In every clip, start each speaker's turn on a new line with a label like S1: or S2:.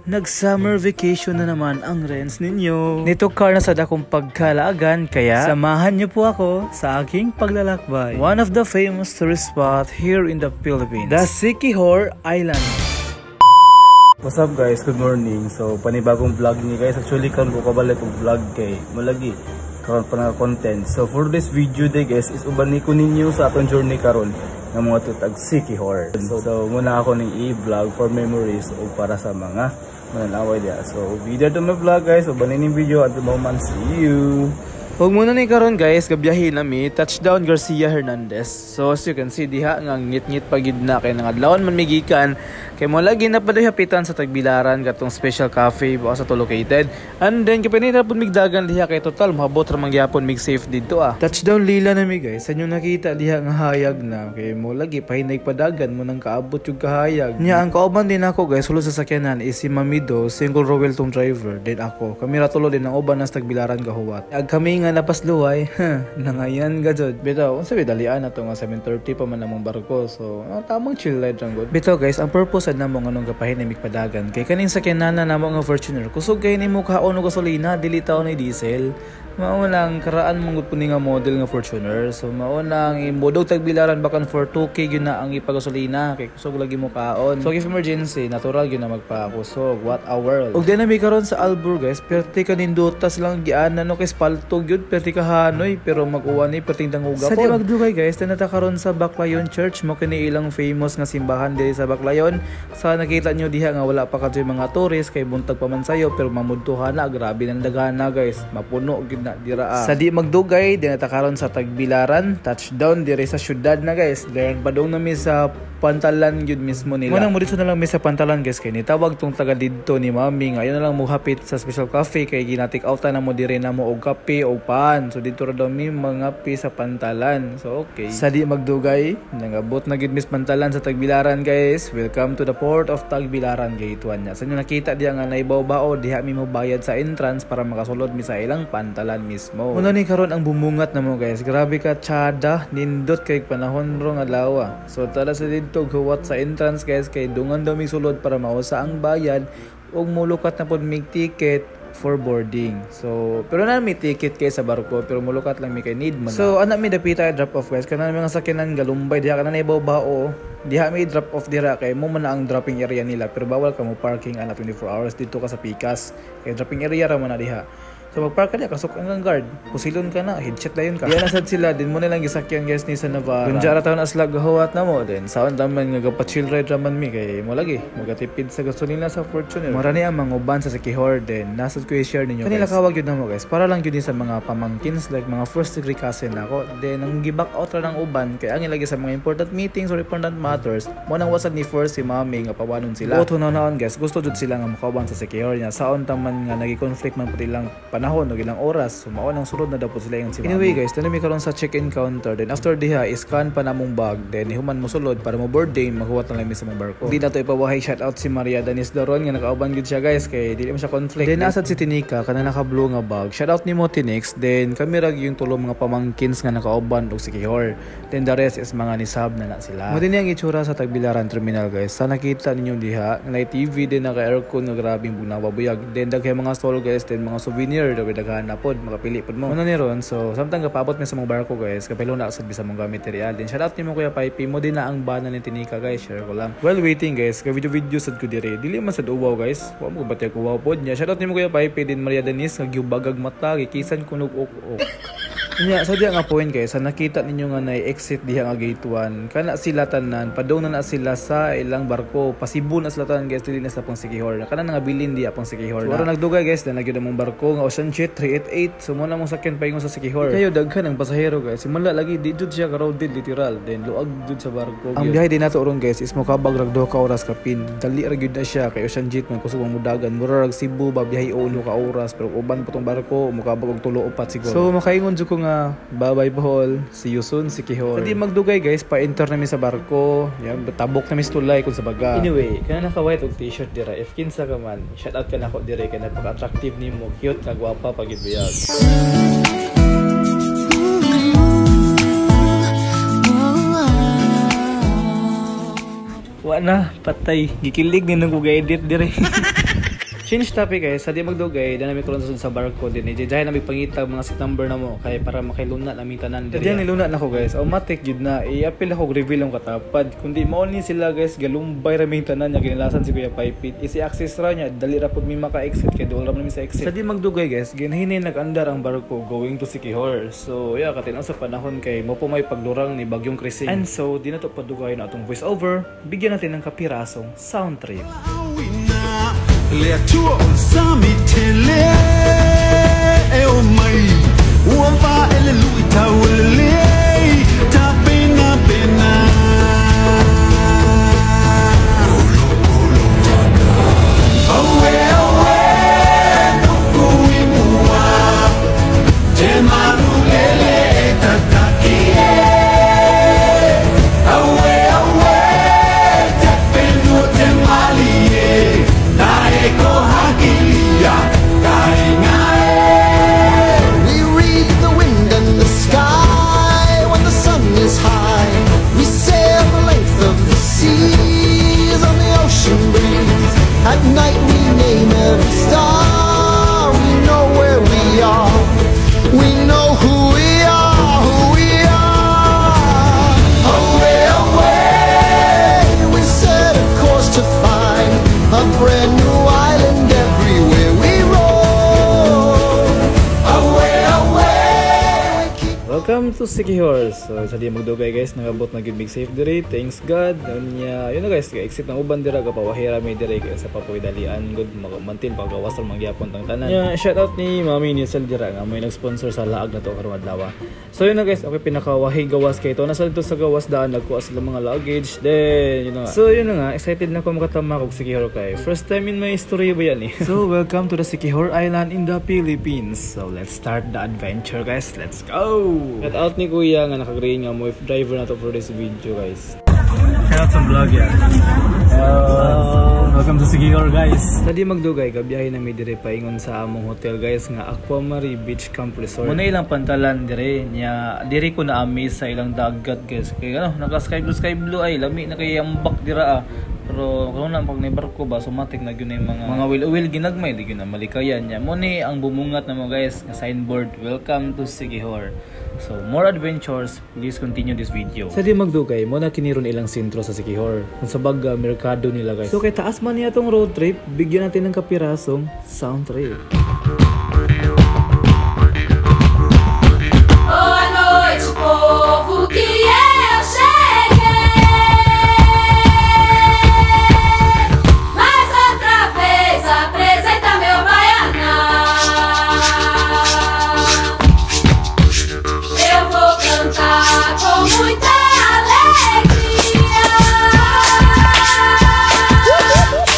S1: Nag-summer vacation na naman ang Renz ninyo. Nito car na sa dakong pagkalaagan, kaya samahan niyo po ako sa aking paglalakbay. One of the famous tourist spot here in the Philippines, the Siquijor Island.
S2: What's up guys? Good morning. So panibagong vlog ni guys. Actually karon ko kabalik og vlog kay malagi karon pa na content. So for this video day guys is uban ni ko ninyo sa atong journey karon ng mga tutag Siquijor. So muna ako ning i-vlog for memories o para sa mga mananaway dia. So be there to my vlog guys. Uban ni video at the moment. See you.
S1: Huwag muna ni karon guys, gabiyahin nami touchdown Garcia Hernandez. So as you can see diha nga ngit-ngit pagid na kay nangadlawon man migikan kay mo lagi na padahapitan sa Tagbilaran katong special cafe ba sa to located. And then kapinita pud migdagan diha kay total mahabot ra man gyapon mig safe dito ah. Touchdown Lila nami guys. Sa inyo nakita diha nga hayag na kay mo lagi pahinay padagan mo nang kaabot yung kahayag. Nya ang kauban din ako guys, sulod sa sakyanan is si Mamido, single rowel tong driver. Then ako, kami ra tulo din ang uban sa Tagbilaran gahuwat. Ag kami nga napasluway, nangayan gajod. Bitaw, unsa dalian na to nga 7:30 pa man namong barko. So, tamang chill ride lang gud. Bitaw guys, ang purpose ad namo nganong gapahinay padagan kay kaning sakyanana namo nga Fortuner. Kusog kay nimo kaon og gasolina, dili taw ni diesel. Mao lang karaan mong gud nga model nga Fortuner. So mao nang imodog Tagbilaran bakan for 2k gyud na ang ipagasolina kay kusog lagi mo kaon. So if emergency, natural gyud na magpakusog. What a world. Og dinami karon sa Albur guys, perti kanindutas lang gian no kay spalto gyud perti kahanoy pero mag-uwan ni perting danguga po. Sa di magdugay guys, tanata karon sa Baclayon Church mo kini ilang famous nga simbahan diri sa Baclayon. Sa nakita nyo diha nga wala pa kadto mga tourist kay buntag pa man sayo pero mamudtuhan na grabe nang dagana guys. Mapuno gyud na dira. Sa di magdugay, dinata karon sa Tagbilaran, touchdown diri sa syudad na guys. Then padung nami sa Pantalan gyud mismo nila. Munang mo dito na lang mi sa Pantalan guys kay nitawag tong taga didto ni Mami. Ngayon na lang mo hapit sa special cafe kay ginatik out na mo diri na mo og kape o pan. So dito ra daw mi mga pi sa Pantalan. So okay. Sa di magdugay, nangabot na gid mis Pantalan sa Tagbilaran guys. Welcome to the port of Tagbilaran gate 1 nya. Sa inyo nakita diha nga naibaw-bao diha mi mo bayad sa entrance para makasulod mi sa ilang Pantalan mismo. Muna ni karon ang bumungat namo guys. Grabe ka tsada, nindot kay panahon ro nga lawa. So tala sa dito huwat sa entrance guys kay dungan daw mi sulod para mausa ang bayad ug mulukat na pod mig ticket for boarding. So pero na mi ticket kay sa barko pero mulukat lang mi kay need man. So ana mi dapita drop off guys kana mga sakyanan galumbay diha kana ibaw-bao. Diha mi drop off dira kay mo man ang dropping area nila pero bawal ka mo parking ana 24 hours dito ka sa Pikas. Kay dropping area ra man na diha. So magpark ka diya, kasok ang guard. Pusilon ka na, headshot dayon ka. Yan nasad sila, din mo nilang gisakyan guys ni sa Navarra. Kung dyan taon aslag gahuwat na mo, then saan daman nga gapachill ride raman mi, kay mo lagi, magatipid sa gasolina sa Fortuner. Marani ang mga uban sa Siquijor, then nasad ko i-share ninyo guys. Kanila kawag yun na mo guys, para lang yun sa mga pamangkins, like mga first degree cousin ako. Then ang gi-back out ra ng uban, kay ang ilagi sa mga important meetings or important matters, mo nang wasad ni first si Mami nga pawanon sila. Oto na naon guys, gusto jud sila nga makauban sa Siquijor niya. Saon taman nga nagi-conflict man pati lang panahon o ilang oras, so maunang sulod na daw po sila yung si Mami. Anyway guys, tanami karon sa check-in counter, then after diha iscan pa namong bag, then human mo sulod para mo boarding, maghuwat na lang mi sa mong barko. Di na to ipawahay shout out si Maria Danis Doron nga nakauban gid siya guys kay dili mo siya conflict. Then asad si Tinika kana naka-blue nga bag, shout out nimo Tinix. Then kami ra yung tulo mga pamangkins nga nakauban og Siquijor. Then the rest is mga nisab na sila. Mo din yang itsura sa Tagbilaran terminal guys. Sa nakita ninyo diha, nga TV din naka-aircon nga grabing bunawabuyag. Then daghay mga stall guys, then mga souvenir daw na pod makapili pod mo. Ano ni ron? So samtang gapabot mi sa mong barko guys, kapilo na sad bisa mong gamit material. Then shout out nimo Kuya Pipe, mo din na ang bana ni Tinika guys, share ko lang. While waiting guys, ka video sad ko dire. Dili man sad uwaw guys. Wa mo batay ko uwaw pod nya. Shout out nimo Kuya Pipe din Maria Denise nga giubagag mata, gikisan kunog ok. Nya sa diha nga point guys, sa nakita ninyo nga na-exit diha nga gate 1, kana sila tanan, padung na sila sa ilang barko, pasibo na sila tanan guys, dili na sa pang Siquijor. Kana nga bilin diha pang Siquijor. So, nagdugay guys, na nagyud mong barko nga Ocean Jet 388. So mo na mong sakyan paingon sa Siquijor. Kayo daghan ang pasahero guys. Simula lagi di jud siya crowded literal, then luag jud sa barko. Ang biyahe din nato ron guys is mokabag rag 2 ka oras kapin. Dali ra gyud na siya kay Ocean Jet man kusog ang mudagan. Mura rag Cebu ba biyahe 1 ka oras pero uban putong barko mokabag og 3 o 4 siguro. So makaingon jud ko nga bye-bye Bohol, see you soon Siquijor. Hindi magdugay guys, pa-enter nami sa barko. Yan, tabok nami sa tulay kung sa baga. Anyway, kana naka-white og t-shirt dira. If kinsa ka man, shout out ka nako dire kay napaka-attractive nimo, cute kag gwapa pagid biyag. Wa na, patay. Gikilig ni nang ko ga-edit dire. Change topic guys, sa di magdugay, dana mi karon sa barko din. Diyan na mi pangita mga seat number na mo kay para makailuna na mi tanan. Diyan niluna na ko guys. Automatic jud na i-appeal ako reveal ang katapad. Kundi mao ni sila guys galumbay ra mi tanan nya ginilasan si Kuya Pipit. Isi access ra nya dali ra pud mi maka-exit kay duol ra mi sa exit. Sa di magdugay guys, ginhinay nag-andar ang barko going to Siquijor. So yeah, katinaw sa panahon kay mo po may pagdurang ni Bagyong Krising. And so di na to padugay na atong voice over. Bigyan natin ng kapirasong sound trip.
S3: Leatua unsami tele o mai uamba eleluita wele ta pena pena awe awe kuimua temalulele tatakie awe awe tepenu temalie we read the wind and the sky when the sun is high. We sail the length of the seas on the ocean breeze. At night we name every star. We know where we are. We know who we are, who we are. Away, away, we set a course to find a brand new island everywhere we roll. Away, away, we keep...
S1: Welcome to Siquijor. So sa di magdugay guys, nagabot na gid big safe diri. Thanks God. Yun na guys, exit ng uban dira ka pawahira mi diri kay sa papoy dalian good mantin pagawas ra mangyapon tang tanan. Shout out ni Mami ni Sel dira nga may nag-sponsor sa laag na to karong adlaw. So yun na guys, okay pinakawahi gawas kay to nasa dito sa gawas daan nagkuha sila mga luggage. Then yun na nga. So yun na nga, excited na ko makatama kog Siquijor kay first time in my history ba yan eh. So welcome to the Siquijor Island in the Philippines. So let's start the adventure guys. Let's go. Shout out ni Kuya nga nakagreen nga mo driver na to for this video guys.
S2: Shout out sa vlog yan. Welcome to Siquijor guys.
S1: Sa di magdugay, kabiyahe na mi dire paingon sa among hotel guys nga Aquamari Beach Camp Resort. Muna ilang pantalan dire nya diri ko na amaze sa ilang dagat guys. Kay ano, naka sky blue ay lami na kay ambak dira Pero kung na pag may barko ba sumatik na gyud mga will ginagmay di gyud na malikayan nya. Mo ni ang bumungat na mo guys nga signboard, welcome to Siquijor. So, more adventures, please continue this video. Sa di magdugay, mo na kiniron ilang sentro sa Siquijor. Kung sa baga, merkado nila guys. So, kay taas man niya tong road trip, bigyan natin ng kapirasong sound trip.
S4: Boa noite, povo, que eu cheguei. Mais outra vez, apresenta meu baianá. Eu vou cantar com muita alegria.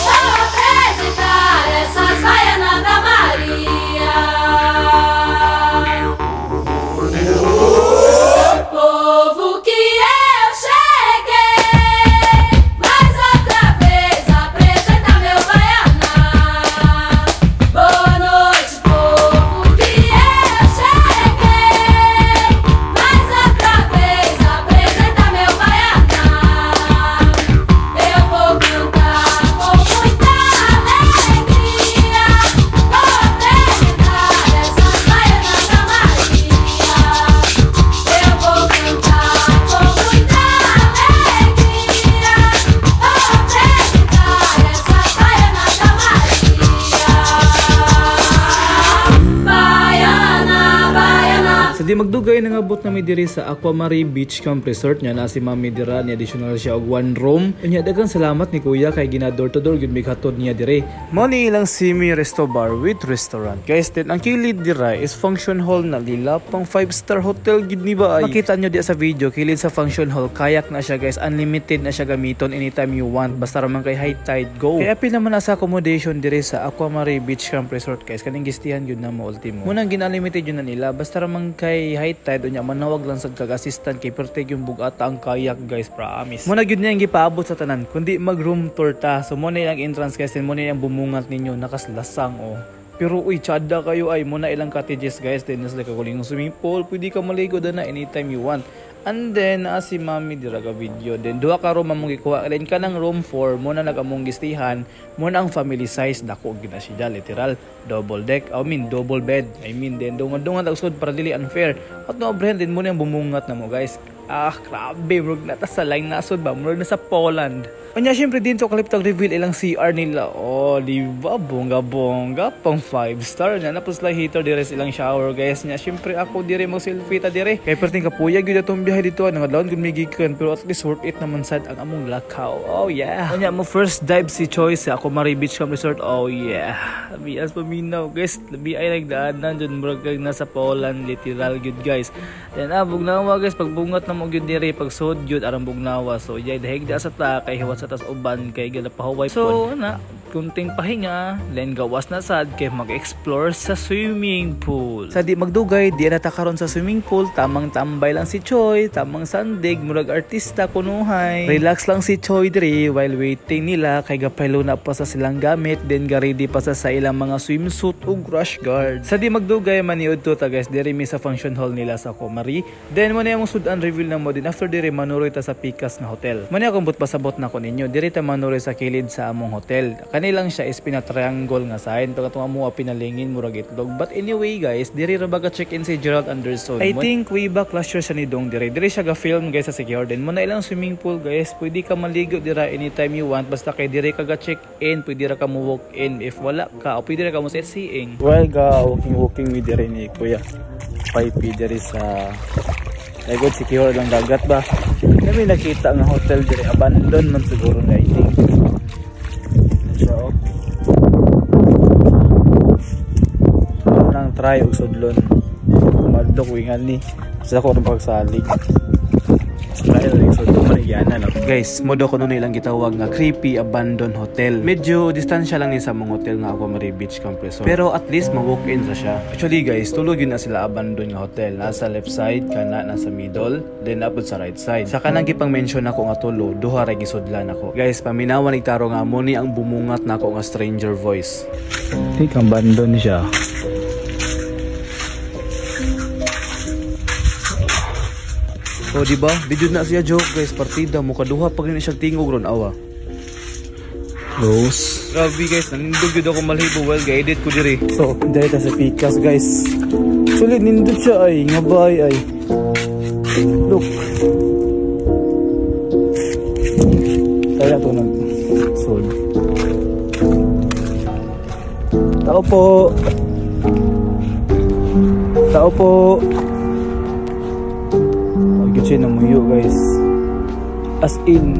S4: Vou apresentar essas baianas da Maria. Povo que eu cheguei, mais outra vez apresenta meu baianá. Boa noite, povo que eu cheguei, mais outra vez apresenta meu baianá. Eu vou cantar com muita alegria, vou apresentar essas baianas da Maria. Eu vou cantar com muita alegria, vou apresentar essas baianas da Maria. Baiana, baiana.
S1: Sa di magdugay nangabot na mi diri sa Aquamari Beach Camp Resort nya na si Mami dira ni additional siya og one room. Unya daghang salamat ni Kuya kay ginador to door gyud mi hatod niya diri. Mo ni ilang semi resto bar with restaurant. Guys, then ang kilid dira is function hall na lila pang 5-star hotel gyud ni ba ay. Makita nyo di sa video kilid sa function hall kayak na siya guys, unlimited na siya gamiton anytime you want basta ra man kay high tide go. Kaya apil naman na sa accommodation diri sa Aquamari Beach Camp Resort guys, kaning gistihan gyud na mo ultimo. Munang gin-unlimited yun na nila basta ra man kay high tide unya manawag lang sa kag-assistant kay pertig yung bugata ang kayak guys, promise. Muna gyud niya ang gipaabot sa tanan kundi mag room tour ta. So mo na ang entrance guys, mo na ang bumungat ninyo nakaslasang oh. Pero uy, tsada kayo ay muna ilang cottages guys, then is like a swimming pool, pwede ka maligo na anytime you want. And then si mami dira ga video. Then duha ka room among gikuha. Then kanang room 4 mo na nagamong gistihan, mo na ang family size dako gid na siya, literal double deck. Double bed. Then dungan usod para dili unfair. At no brand din mo na bumungat na mo guys. Grabe, murag na ta sa line nasod ba? Murag na sa Poland. Kanya syempre din to kaliptag reveal ilang CR nila. Di ba? Bongga pang 5 star na. Napos lang heater dire ilang shower guys niya. Syempre ako dire mo selfie ta dire. Kaya perting kapuyag yun atong biyahe dito. Nangadlaon gud migikan pero at least worth it naman sad ang among lakaw. Oh yeah. Kanya mo first dive si Choice ako Mari Beach Camp Resort. Oh yeah. Labias paminaw guys. Labi ay nagdaanan dyan murag nasa Poland literal good guys. Then bugnawa guys pagbungat na mo gyud dire pag sud gyud arang bugnawa. So yeah dahig da sa ta kay hiwat sa tas uban kay galapahuway so na kunting pahinga then gawas na sad kay mag-explore sa swimming pool. Sa di magdugay di na ta karon sa swimming pool, tamang tambay lang si Choi, tamang sandig murag artista kunuhay. Relax lang si Choi diri while waiting nila kay gapaylo na pa sa silang gamit then ga-ready pa sa ilang mga swimsuit ug rash guard. Sa di magdugay maniud to ta guys diri mi sa function hall nila sa Komari. Then mo na yung sudan reveal na mo din after diri manuroy ta sa Picas nga hotel. Mo na akong pasabot na ko ninyo diri ta manuroy sa kilid sa among hotel. Kanilang siya is pina-triangle nga sign pag atong amo pinalingin murag itlog. But anyway guys, diri ra baga check-in si Gerald Anderson. I think way back last year sa nidong diri siya ga-film guys sa secure. Then mo na ilang swimming pool guys, pwede ka maligo dira anytime you want basta kay diri ka ga-check-in, pwede ra ka mo walk-in if wala ka o pwede ra ka mo sightseeing. Well ga walking with diri ni Kuya Paipi diri sa Lagod secure lang dagat ba. Kami nakita nga hotel diri abandon man siguro na I think. So, nang try og sudlon. Madok wingan ni sa ko ng pagsalig. Try lang sudlon manigyanan no. Guys, modo ko nun ilang gitawag nga creepy abandoned hotel. Medyo distansya lang ni sa mong hotel nga ako Mari Beach Camp Resort. Pero at least ma-walk-in ra siya. Actually guys, tulog yun na sila abandoned nga hotel. Nasa left side, kana nasa middle, then upod sa right side. Sa kanang gipang mention ako nga tulo, duha ra gisudlan ako. Guys, paminawan igtaro nga mo ni ang bumungat nako nga stranger voice. Think abandoned siya. O diba? Di na siya joke guys, partida mo kaduha pag rin siyang tingog ron awa. Close. Grabe guys, nanindog yun ako malhibo well ga-edit ko diri. So, dahil ta sa Picas guys. Sulit nindog siya ay, nga ba ay. Look. Kaya ito nang sol. Tao po. Tao po. Siya na muyo guys, as in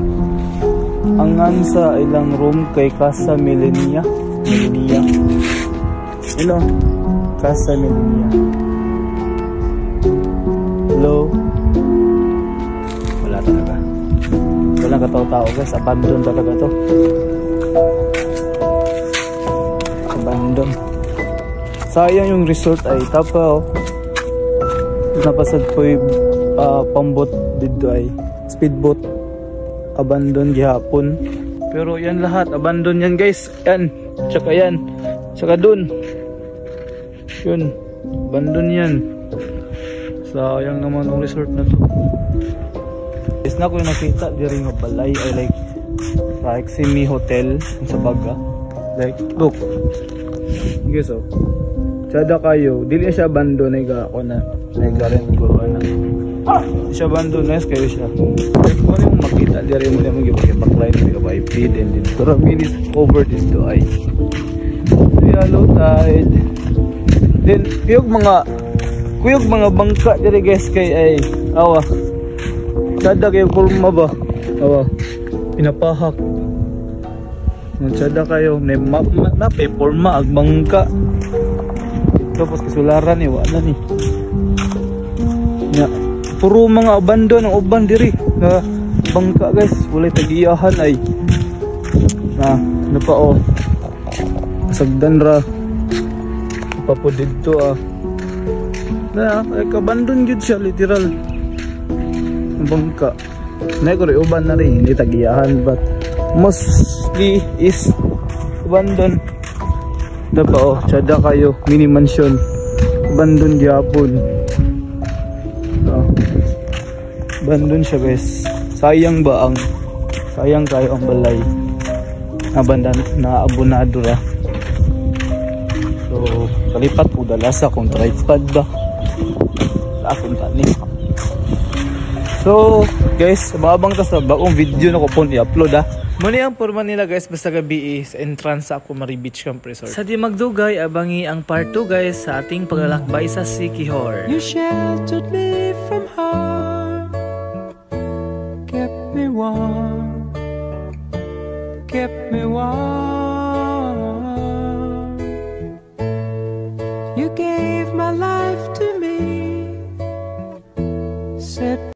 S1: angan sa ilang room kay Casa Millenia hello Casa Millenia. Hello, wala talaga, walang katao-tao guys, abandon talaga to, abandon. Sayang yung resort ay tapaw napasad po yung pambot dito ay speedboat abandon gihapon. Pero yan lahat abandon yan guys, yan tsaka dun yun abandon yan. Sayang naman ang resort na to. Is na ko yung nakita diri nga balay ay like semi hotel sa baga, like look guys oh tsada kayo dili siya abandon ay ga ako na nag-garant ko na siya abandon nice kayo siya like mo yung makita diri mo yung backline ng VIP and then pero minutes over this to ay yellow tide then kuyog mga bangka diri guys kay ay awa tsada kayo kurma ba awa pinapahak tsada kayo na forma ag bangka tapos kasularan eh wala ni ya puro mga abandon ang uban diri na bangka guys, walay tagiyahan ay na ano pa oh kasagdan ra pa po dito na ay kabandon gyud siya literal ang bangka na ko rin uban na rin hindi tagiyahan but mostly is abandon. Diba oh, tsada kayo, mini mansion abandon gyapon.
S2: Bandun siya guys. Sayang kayo ang balay. Nabandan na abonado ra. So kalipat po dalasa kung tripod ba. Akong tani. So guys, mabang ta sa bagong video na ko po i-upload Muna ang forma nila guys, basta gabi is entrance sa Kumari Beach Camp Resort. Sa di magdugay, abangi ang part 2 guys sa ating paglalakbay sa Siquijor.
S5: You sheltered me from harm, kept me warm, kept me warm.